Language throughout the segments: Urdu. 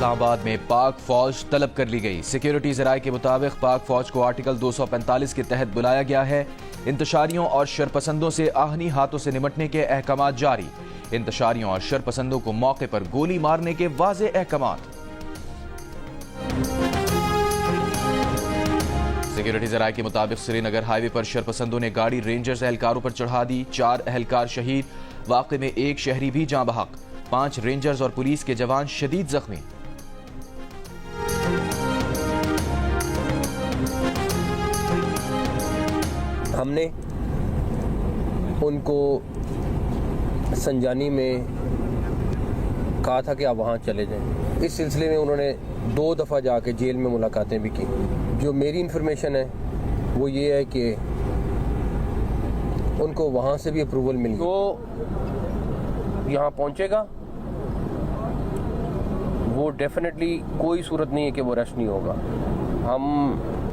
اسلام آباد میں پاک فوج طلب کر لی گئی۔ سیکیورٹی ذرائع کے مطابق پاک فوج کو آرٹیکل 245 کے تحت بلایا گیا ہے۔ انتشاریوں اور شرپسندوں سے آہنی ہاتھوں سے نمٹنے کے احکامات جاری۔ انتشاریوں اور شرپسندوں کو موقع پر گولی مارنے کے واضح احکامات۔ سیکیورٹی ذرائع کے مطابق سری نگر ہائی وے پر شرپسندوں نے گاڑی رینجرز اہلکاروں پر چڑھا دی۔ 4 اہلکار شہید، واقعے میں 1 شہری بھی جاں بحق۔ 5 رینجرز اور پولیس کے جوان شدید زخمی۔ ہم نے ان کو سنجانی میں کہا تھا کہ آپ وہاں چلے جائیں۔ اس سلسلے میں انہوں نے 2 دفعہ جا کے جیل میں ملاقاتیں بھی کی۔ جو میری انفارمیشن ہے وہ یہ ہے کہ ان کو وہاں سے بھی اپروول مل گئی۔ وہ یہاں پہنچے گا، وہ ڈیفینیٹلی کوئی صورت نہیں ہے کہ وہ ریسٹ نہیں ہوگا۔ ہم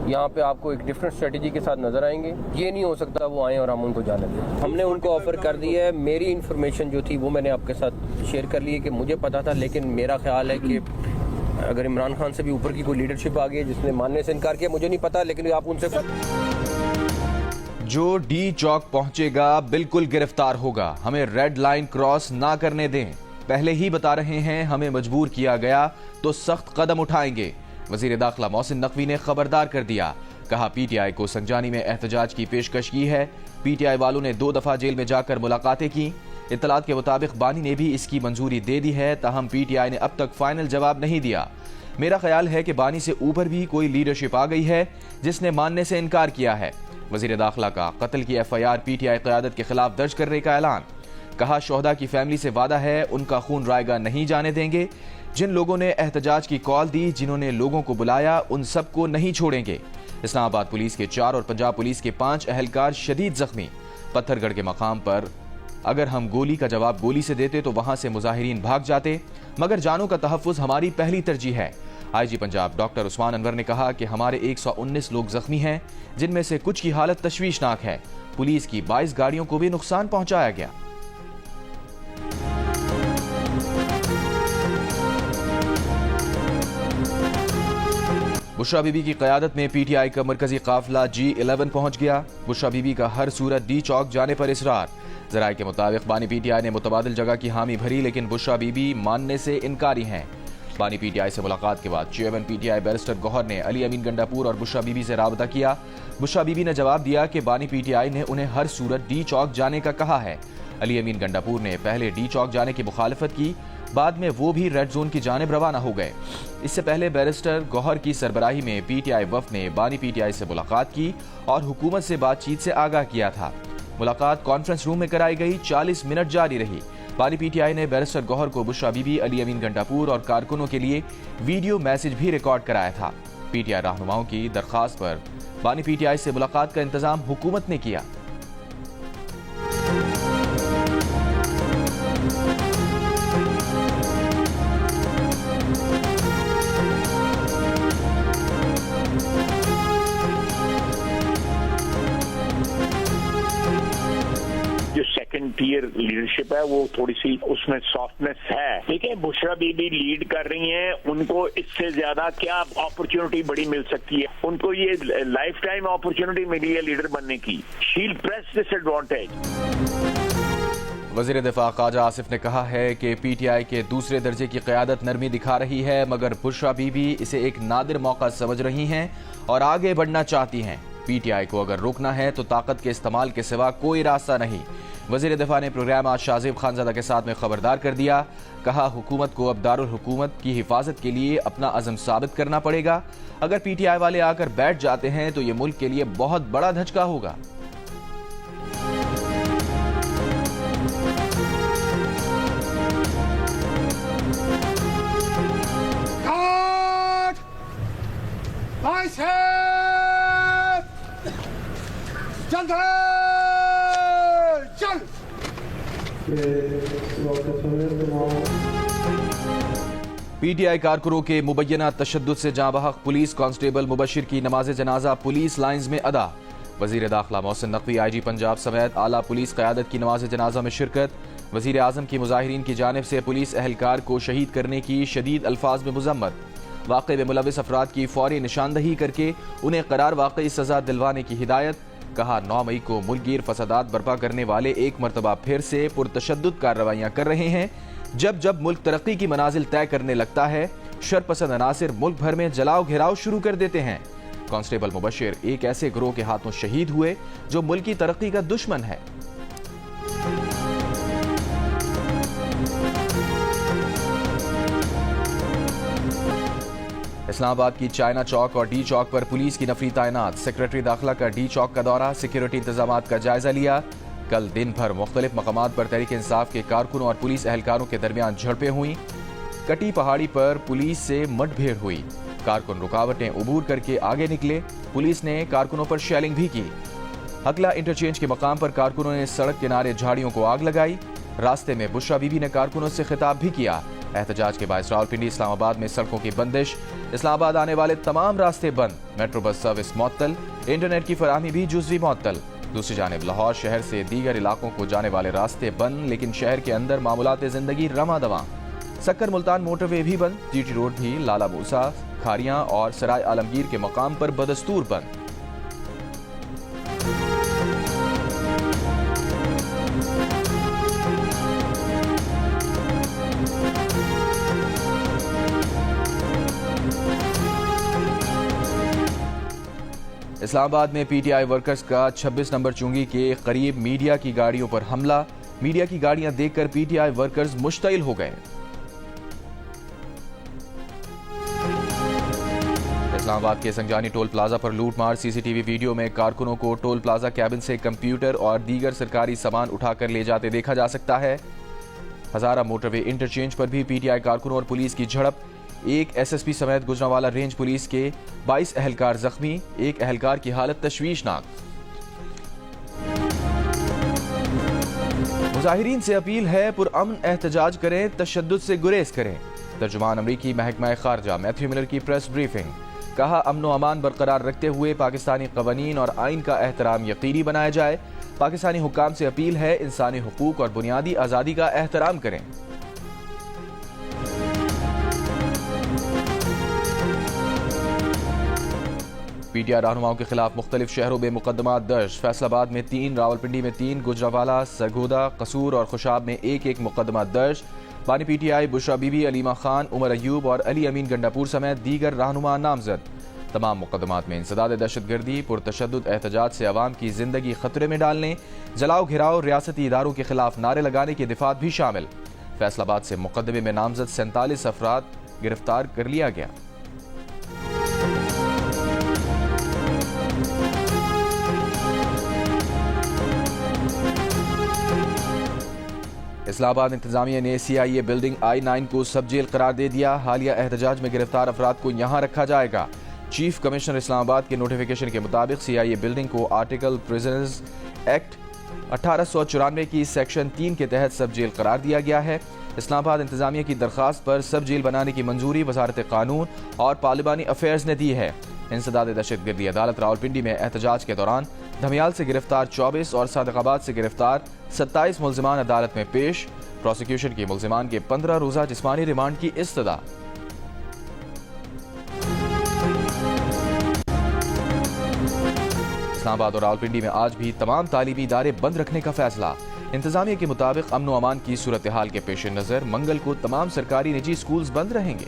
یہاں پہ آپ کو ایک ڈفرینٹ اسٹریٹجی کے ساتھ نظر آئیں گے۔ یہ نہیں ہو سکتا وہ آئیں اور ہم ان کو جانے دیں۔ ہم نے ان کو آفر کر دی ہے۔ میری انفارمیشن جو تھی وہ میں نے آپ کے ساتھ شیئر کر لی ہے کہ مجھے پتا تھا، لیکن میرا خیال ہے کہ اگر عمران خان سے بھی اوپر کی کوئی لیڈرشپ آ گئی جس نے ماننے سے انکار کیا، مجھے نہیں پتا، لیکن آپ ان سے جو ڈی چوک پہنچے گا بالکل گرفتار ہوگا۔ ہمیں ریڈ لائن کراس نہ کرنے دیں، پہلے ہی بتا رہے ہیں، ہمیں مجبور کیا گیا تو سخت قدم اٹھائیں گے۔ وزیر داخلہ محسن نقوی نے خبردار کر دیا، کہا پی ٹی آئی کو سنجانی میں احتجاج کی پیشکش کی ہے۔ پی ٹی آئی والوں نے 2 دفعہ جیل میں جا کر ملاقاتیں کی۔ اطلاعات کے مطابق بانی نے بھی اس کی منظوری دے دی ہے، تاہم پی ٹی آئی نے اب تک فائنل جواب نہیں دیا۔ میرا خیال ہے کہ بانی سے اوپر بھی کوئی لیڈرشپ آ گئی ہے جس نے ماننے سے انکار کیا ہے۔ وزیر داخلہ کا قتل کی F I R P T I قیادت کے خلاف درج کرنے کا اعلان۔ کہا شہداء کی فیملی سے وعدہ ہے ان کا خون رائے گاہ نہیں جانے دیں گے۔ جن لوگوں نے احتجاج کی کال دی، جنہوں نے لوگوں کو بلایا، ان سب کو نہیں چھوڑیں گے۔ اسلام آباد پولیس کے 4 اور پنجاب پولیس کے 5 اہلکار شدید زخمی۔ پتھر گڑھ کے مقام پر اگر ہم گولی کا جواب گولی سے دیتے تو وہاں سے مظاہرین بھاگ جاتے، مگر جانوں کا تحفظ ہماری پہلی ترجیح ہے۔ آئی جی پنجاب ڈاکٹر عثمان انور نے کہا کہ ہمارے 119 لوگ زخمی ہیں، جن میں سے کچھ کی حالت تشویشناک ہے۔ پولیس کی 22 گاڑیوں کو بھی نقصان پہنچایا گیا۔ بشرا بی بی کی قیادت میں پی ٹی آئی کا مرکزی قافلہ G11 پہنچ گیا۔ بشرا بی بی کا ہر صورت ڈی چوک جانے پر اصرار۔ ذرائع کے مطابق بانی پی ٹی آئی نے متبادل جگہ کی حامی بھری، لیکن بشرا بی بی ماننے سے انکاری ہیں۔ بانی پی ٹی آئی سے ملاقات کے بعد chairman P T I barrister Gohar نے علی امین گنڈاپور اور بشرا بی بی سے رابطہ کیا۔ بشرا بی بی نے جواب دیا کہ بانی پی ٹی آئی نے انہیں ہر صورت ڈی چوک جانے کا کہا ہے۔ علی امین گنڈاپور نے پہلے ڈی چوک جانے کی مخالفت کی، بعد میں وہ بھی ریڈ زون کی جانب روانہ ہو گئے۔ اس سے پہلے بیرسٹر گوہر کی سربراہی میں پی ٹی آئی وفد نے بانی پی ٹی آئی سے ملاقات کی اور حکومت سے بات چیت سے آگاہ کیا تھا۔ ملاقات کانفرنس روم میں کرائی گئی، 40 منٹ جاری رہی۔ بانی پی ٹی آئی نے بیرسٹر گوہر کو بشرا بی بی، علی امین گنڈاپور اور کارکنوں کے لیے ویڈیو میسج بھی ریکارڈ کرایا تھا۔ پی ٹی آئی رہنماؤں کی درخواست پر بانی پی ٹی آئی سے ملاقات کا انتظام حکومت نے کیا۔ جو سیکنڈ ٹیئر لیڈرشپ ہے وہ تھوڑی سی اس میں سافٹنس ہے، ٹھیک ہے۔ بشرا بی بی لیڈ کر رہی ہیں، ان کو اس سے زیادہ کیا اپرچونٹی بڑی مل سکتی ہے؟ ان کو یہ لائف ٹائم اپرچونٹی ملی ہے لیڈر بننے کی۔ شیل پریس ڈس ایڈوانٹیج۔ وزیر دفاع خواجہ آصف نے کہا ہے کہ پی ٹی آئی کے دوسرے درجے کی قیادت نرمی دکھا رہی ہے، مگر بشرا بی بی اسے ایک نادر موقع سمجھ رہی ہیں اور آگے بڑھنا چاہتی ہیں۔ پی ٹی آئی کو اگر روکنا ہے تو طاقت کے استعمال کے سوا کوئی راستہ نہیں۔ وزیر دفاع نے پروگرام آج شاہ زیب خانزادہ کے ساتھ میں خبردار کر دیا، کہا حکومت کو اب دارالحکومت کی حفاظت کے لیے اپنا عزم ثابت کرنا پڑے گا۔ اگر پی ٹی آئی والے آ کر بیٹھ جاتے ہیں تو یہ ملک کے لیے بہت بڑا دھچکا ہوگا۔ پی ٹی آئی کارکنوں کے مبینہ تشدد سے جاں بحق پولیس کانسٹیبل مبشر کی نماز جنازہ پولیس لائنز میں ادا۔ وزیر داخلہ محسن نقوی، آئی جی پنجاب سمیت اعلیٰ پولیس قیادت کی نماز جنازہ میں شرکت۔ وزیر اعظم کی مظاہرین کی جانب سے پولیس اہلکار کو شہید کرنے کی شدید الفاظ میں مذمت، واقعے میں ملوث افراد کی فوری نشاندہی کر کے انہیں قرار واقعی سزا دلوانے کی ہدایت، کہا 9 مئی کو ملک گیر فسادات برپا کرنے والے ایک مرتبہ پھر سے پرتشدد کارروائیاں کر رہے ہیں۔ جب ملک ترقی کی منازل طے کرنے لگتا ہے، شرپسند عناصر ملک بھر میں جلاؤ گھیراؤ شروع کر دیتے ہیں۔ کانسٹیبل مبشر ایک ایسے گروہ کے ہاتھوں شہید ہوئے جو ملک کی ترقی کا دشمن ہے۔ اسلام آباد کی چائنا چوک اور ڈی چوک پر پولیس کی نفری تعینات، سیکریٹری داخلہ کا ڈی چوک کا دورہ، سیکیورٹی انتظامات کا جائزہ لیا۔ کل دن بھر مختلف مقامات پر تحریک انصاف کے کارکنوں اور پولیس اہلکاروں کے درمیان جھڑپیں ہوئیں۔ کٹی پہاڑی پر پولیس سے مڈ بھیڑ ہوئی، کارکن رکاوٹیں عبور کر کے آگے نکلے، پولیس نے کارکنوں پر شیلنگ بھی کی۔ ہکلا انٹرچینج کے مقام پر کارکنوں نے سڑک کنارے جھاڑیوں کو آگ لگائی۔ راستے میں بشرا بی بی نے کارکنوں سے خطاب بھی کیا۔ احتجاج کے باعث راولپنڈی اسلام آباد میں سڑکوں کی بندش، اسلام آباد آنے والے تمام راستے بند، میٹرو بس سروس معطل، انٹرنیٹ کی فراہمی بھی جزوی معطل۔ دوسری جانب لاہور شہر سے دیگر علاقوں کو جانے والے راستے بند، لیکن شہر کے اندر معمولات زندگی رواں دواں۔ سکر ملتان موٹر وے بھی بند، جی ٹی روڈ بھی لالا موسیٰ، کھاریاں اور سرائے عالمگیر کے مقام پر بدستور بند۔ اسلام آباد میں پی ٹی آئی ورکرز کا 26 نمبر چنگی کے قریب میڈیا کی گاڑیوں پر حملہ، میڈیا کی گاڑیاں دیکھ کر پی ٹی آئی ورکرز مشتعل ہو گئے۔ اسلام آباد کے سنجانی ٹول پلازا پر لوٹ مار، سی سی ٹی وی ویڈیو میں کارکنوں کو ٹول پلازا کیبن سے کمپیوٹر اور دیگر سرکاری سامان اٹھا کر لے جاتے دیکھا جا سکتا ہے۔ ہزارہ موٹر وے انٹرچینج پر بھی پی ٹی آئی کارکنوں اور پولیس کی جھڑپ، ایک ایس ایس پی سمیت گجرانوالہ رینج پولیس کے 22 اہلکار زخمی، ایک اہلکار کی حالت تشویشناک۔ مظاہرین سے اپیل ہے پرامن احتجاج کریں، تشدد سے گریز کریں۔ ترجمان امریکی محکمہ خارجہ میتھیو ملر کی پریس بریفنگ، کہا امن و امان برقرار رکھتے ہوئے پاکستانی قوانین اور آئین کا احترام یقینی بنایا جائے۔ پاکستانی حکام سے اپیل ہے انسانی حقوق اور بنیادی آزادی کا احترام کریں۔ پی ٹی آئی رہنماؤں کے خلاف مختلف شہروں میں مقدمات درج، فیصل آباد میں 3، راولپنڈی میں 3، گجرانوالہ، سرگودا، قصور اور خوشاب میں ایک مقدمہ درج۔ بانی P T I Bushra Bibi, Aleema Khan, Omar Ayub اور علی امین گنڈاپور سمیت دیگر رہنما نامزد۔ تمام مقدمات میں انسداد دہشت گردی، پرتشدد احتجاج سے عوام کی زندگی خطرے میں ڈالنے، جلاؤ گھیراؤ، ریاستی اداروں کے خلاف نعرے لگانے کی دفعات بھی شامل۔ فیصل آباد سے مقدمے میں نامزد 47 افراد گرفتار کر لیا گیا۔ اسلام آباد انتظامیہ نے سی آئی اے بلڈنگ I-9 کو سب جیل قرار دے دیا، حالیہ احتجاج میں گرفتار افراد کو یہاں رکھا جائے گا۔ چیف کمشنر اسلام آباد کے نوٹیفیکیشن کے مطابق سی آئی اے بلڈنگ کو آرٹیکل پرزنرز ایکٹ 1894 کی سیکشن 3 کے تحت سب جیل قرار دیا گیا ہے۔ اسلام آباد انتظامیہ کی درخواست پر سب جیل بنانے کی منظوری وزارت قانون اور پارلیمانی افیئرز نے دی ہے۔ انسداد دہشت گردی عدالت راولپنڈی میں احتجاج کے دوران دھمیال سے گرفتار 24 اور صادق آباد سے گرفتار 27 ملزمان عدالت میں پیش، پروسیکیوشن کی ملزمان کے 15 روزہ جسمانی ریمانڈ کی استدعا۔ اسلام آباد اور راولپنڈی میں آج بھی تمام تعلیمی ادارے بند رکھنے کا فیصلہ۔ انتظامیہ کے مطابق امن و امان کی صورتحال کے پیش نظر منگل کو تمام سرکاری نجی سکولز بند رہیں گے۔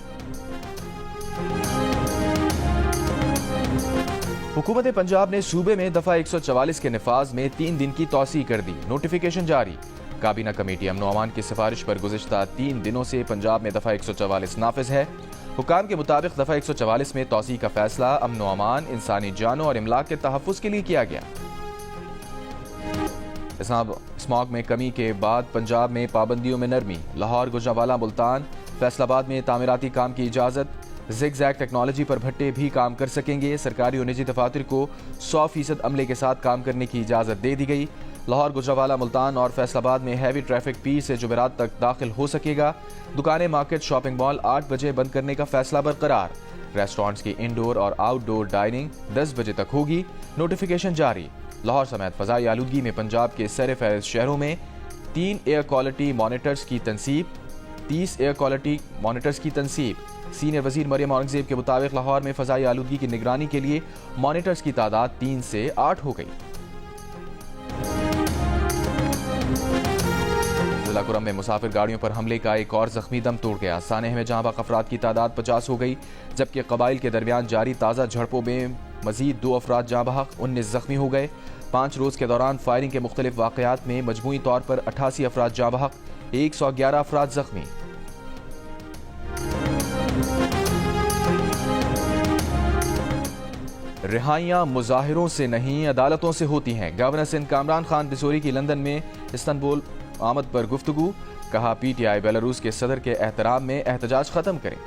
حکومت پنجاب نے صوبے میں دفعہ 144 کے نفاذ میں 3 دن کی توسیع کر دی، نوٹیفیکیشن جاری۔ کابینہ کمیٹی امن و امان کی سفارش پر گزشتہ 3 دنوں سے پنجاب میں دفعہ 144 نافذ ہے۔ حکام کے مطابق دفعہ 144 میں توسیع کا فیصلہ امن و امان، انسانی جانوں اور املاک کے تحفظ کے لیے کیا گیا۔ اسماگ میں کمی کے بعد پنجاب میں پابندیوں میں نرمی، لاہور، گجرانوالہ، ملتان، فیصل آباد میں تعمیراتی کام کی اجازت، زگ زیگ ٹیکنالوجی پر بھٹے بھی کام کر سکیں گے۔ سرکاری اور نجی دفاتر کو 100% عملے کے ساتھ کام کرنے کی اجازت دے دی گئی۔ لاہور، گجرانوالہ، ملتان اور فیصل آباد میں ہیوی ٹریفک پیر سے جمعرات تک داخل ہو سکے گا۔ دکانیں، مارکیٹ، شاپنگ مال 8 بجے بند کرنے کا فیصلہ برقرار۔ ریسٹورانٹس کی انڈور اور آؤٹ ڈور ڈائننگ 10 بجے تک ہوگی، نوٹیفیکیشن جاری۔ لاہور سمیت فضائی آلودگی میں پنجاب کے سر فہرست شہروں میں 30 ایئر کوالٹی مانیٹرز کی تنصیب سینئر وزیر مریم اورنگزیب کے مطابق لاہور میں فضائی آلودگی کی نگرانی کے لیے مانیٹرز کی تعداد 3 سے 8 ہو گئی۔ ضلع کرم میں مسافر گاڑیوں پر حملے کا ایک اور زخمی دم توڑ گیا۔ سانحہ میں جہاں باق افراد کی تعداد 50 ہو گئی، جبکہ قبائل کے درمیان جاری تازہ جھڑپوں میں مزید 2 افراد جاں بحق، 19 زخمی ہو گئے۔ 5 روز کے دوران فائرنگ کے مختلف واقعات میں مجموعی طور پر 88 افراد جاں بحق، 111 افراد زخمی۔ رہائیاں مظاہروں سے نہیں عدالتوں سے ہوتی ہیں۔ گورنر سندھ کامران خان بسوری کی لندن میں استنبول آمد پر گفتگو، کہا پی ٹی آئی بیلاروس کے صدر کے احترام میں احتجاج ختم کریں۔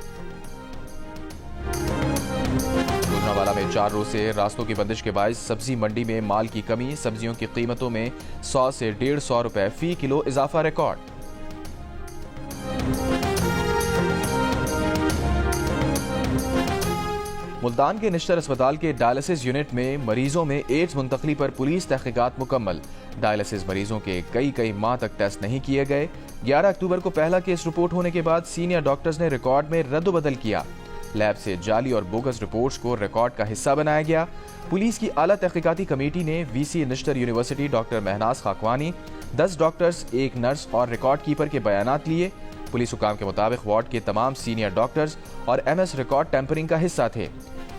گوجرانوالہ میں 4 روز سے راستوں کی بندش کے باعث سبزی منڈی میں مال کی کمی، سبزیوں کی قیمتوں میں 100 سے 150 روپے فی کلو اضافہ ریکارڈ۔ ملتان کے نشتر اسپتال کے ڈائلسس یونٹ میں مریضوں میں ایڈز منتقلی پر پولیس تحقیقات مکمل۔ ڈائلسس مریضوں کے کئی ماہ تک ٹیسٹ نہیں کیے گئے۔ 11 اکتوبر کو پہلا کیس رپورٹ ہونے کے بعد سینئر ڈاکٹرز نے ریکارڈ میں رد و بدل کیا۔ لیب سے جعلی اور بوگس رپورٹس کو ریکارڈ کا حصہ بنایا گیا۔ پولیس کی اعلیٰ تحقیقاتی کمیٹی نے V C Nishtar university doctor Mehnaz Khakwani, 10 doctors, 1 nurse اور ریکارڈ کیپر کے بیانات لیے۔ پولیس حکام کے مطابق وارڈ کے تمام سینئر ڈاکٹرز اور ایم ایس ریکارڈ ٹیمپرنگ کا حصہ تھے۔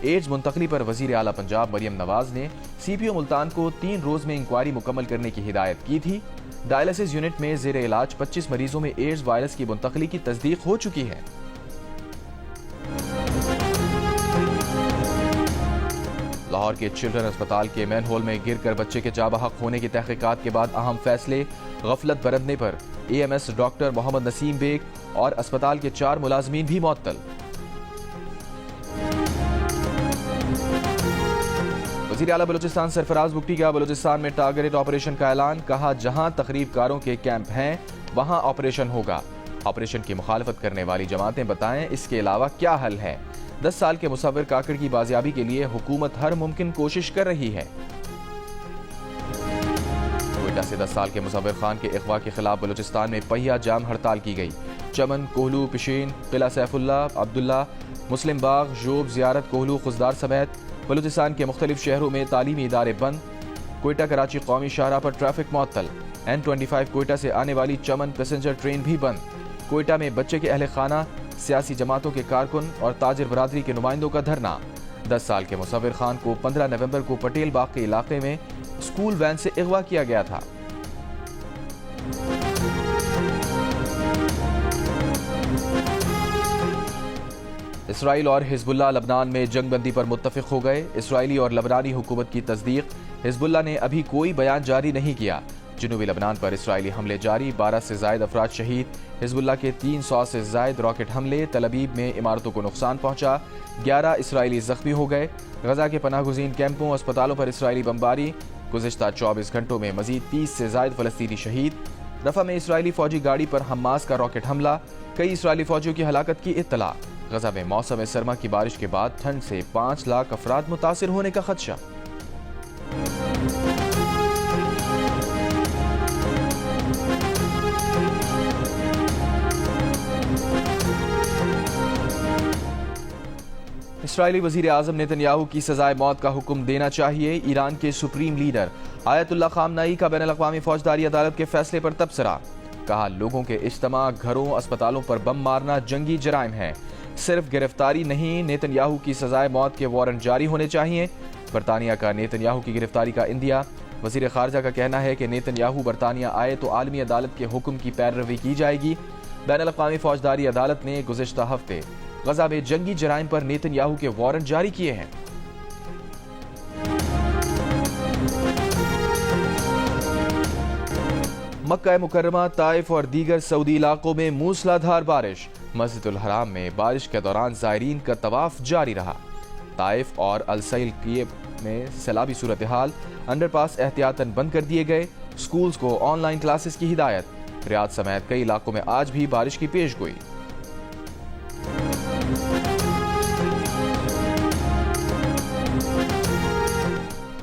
ایڈز منتقلی پر وزیر اعلیٰ پنجاب مریم نواز نے سی پی او ملتان کو 3 روز میں انکوائری مکمل کرنے کی ہدایت کی تھی۔ ڈائلسس یونٹ میں زیر علاج 25 مریضوں میں ایڈز وائرس کی منتقلی کی تصدیق ہو چکی ہے۔ لاہور کے چلڈرن اسپتال کے مین ہول میں گر کر بچے کے جاں بحق ہونے کی تحقیقات کے بعد اہم فیصلے، غفلت برتنے پر A M S doctor Muhammad Naseem Baig اور اسپتال کے 4 ملازمین بھی معطل۔ وزیر اعلیٰ بلوچستان سرفراز بگٹی کا بلوچستان میں ٹارگیٹ آپریشن کا اعلان، کہا جہاں تخریب کاروں کے کیمپ ہیں وہاں آپریشن ہوگا۔ آپریشن کی مخالفت کرنے والی جماعتیں بتائیں اس کے علاوہ کیا حل ہے۔ 10 سال کے مصور کاکڑ کی بازیابی کے لیے حکومت ہر ممکن کوشش کر رہی ہے۔ کوئٹہ سے 10 سال کے مصور خان کے اغوا کے خلاف بلوچستان میں پہیہ جام ہڑتال کی گئی۔ چمن، کوہلو، پشین، قلعہ سیف اللہ، عبداللہ، مسلم باغ، جوب، زیارت، کوہلو، خزدار سمیت بلوچستان کے مختلف شہروں میں تعلیمی ادارے بند۔ کوئٹہ کراچی قومی شاہراہ پر ٹریفک معطل۔ N25 کوئٹہ سے آنے والی چمن پیسنجر ٹرین بھی بند۔ کوئٹہ میں بچے کے اہل خانہ، سیاسی جماعتوں کے کارکن اور تاجر برادری کے نمائندوں کا دھرنا۔ 10 سال کے مصور خان کو 15 نومبر کو پٹیل باغ کے علاقے میں اسکول وین سے اغوا کیا گیا تھا۔ اسرائیل اور حزب اللہ لبنان میں جنگ بندی پر متفق ہو گئے۔ اسرائیلی اور لبنانی حکومت کی تصدیق۔ حزب اللہ نے ابھی کوئی بیان جاری نہیں کیا۔ جنوبی لبنان پر اسرائیلی حملے جاری، 12 سے زائد افراد شہید۔ حزب اللہ کے 300 سے زائد راکٹ حملے، تل ابیب میں عمارتوں کو نقصان پہنچا، 11 اسرائیلی زخمی ہو گئے۔ غزہ کے پناہ گزین کیمپوں، اسپتالوں پر اسرائیلی بمباری، گزشتہ 24 گھنٹوں میں مزید 30 سے زائد فلسطینی شہید۔ رفح میں اسرائیلی فوجی گاڑی پر حماس کا راکٹ حملہ، کئی اسرائیلی فوجیوں کی ہلاکت کی اطلاع۔ غزہ میں موسم سرما کی بارش کے بعد ٹھنڈ سے 5 لاکھ افراد متاثر ہونے کا خدشہ۔ اسرائیلی وزیر اعظم نیتن یاہو کی سزائے موت کا حکم دینا چاہیے۔ ایران کے سپریم لیڈر آیت اللہ خامنائی کا بین الاقوامی فوجداری عدالت کے فیصلے پر تبصرہ، کہا لوگوں کے اجتماع، گھروں، اسپتالوں پر بم مارنا جنگی جرائم ہیں، صرف گرفتاری نہیں، نیتن یاہو کی سزائے موت کے وارنٹ جاری ہونے چاہیے۔ برطانیہ کا نیتن یاہو کی گرفتاری کا اندیہ، وزیر خارجہ کا کہنا ہے کہ نیتن یاہو برطانیہ آئے تو عالمی عدالت کے حکم کی پیروی کی جائے گی۔ بین الاقوامی فوجداری عدالت نے گزشتہ ہفتے غزہ میں جنگی جرائم پر نیتن یاہو کے وارنٹ جاری کیے ہیں۔ مکہ مکرمہ، طائف اور دیگر سعودی علاقوں میں موسلا دھار بارش۔ مسجد الحرام میں بارش کے دوران زائرین کا طواف جاری رہا۔ طائف اور السیل میں سیلابی صورتحال، انڈر پاس احتیاطاً بند کر دیے گئے۔ سکولز کو آن لائن کلاسز کی ہدایت۔ ریاض سمیت کئی علاقوں میں آج بھی بارش کی پیش گوئی۔